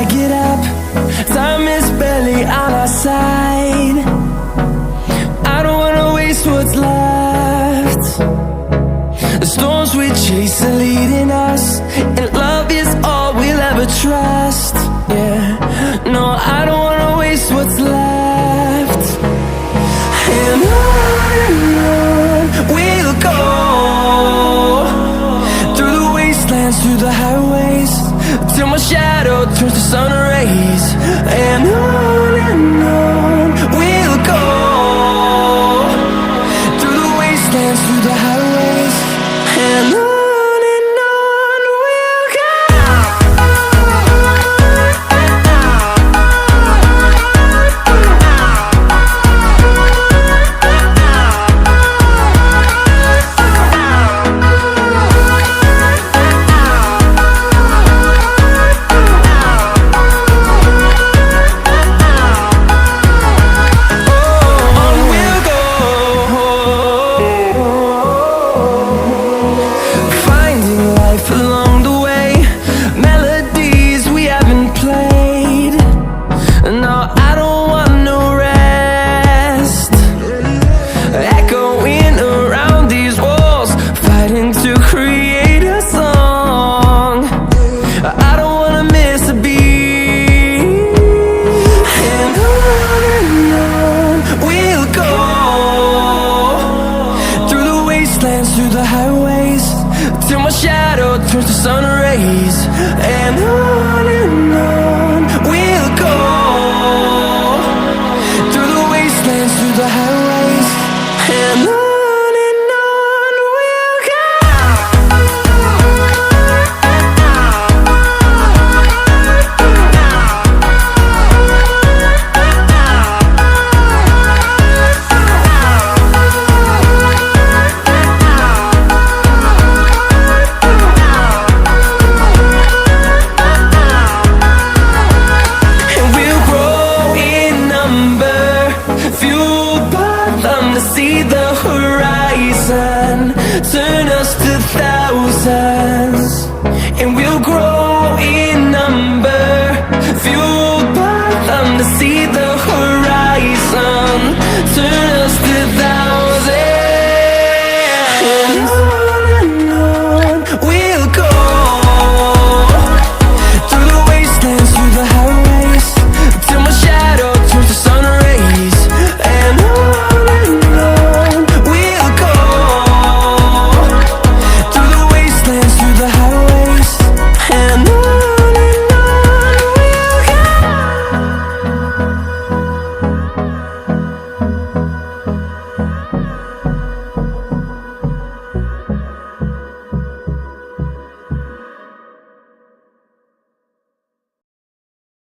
I get up, time is barely on our side. I don't wanna waste what's left. The storms we chase are leading us, and love is all we'll ever trust. Yeah, no, I don't wanna waste what's left. And on we'll go, through the wastelands, through the highways, till my shadow turns to sun rays. And on we'll go, through the wastelands, through the highways, and on we'll go. Through the highways, till my shadow turns to sun rays. And on we'll go, through the wastelands, through the highways, and on we'll go. See the horizon, turn us to thousands, and we'll grow in number, fuel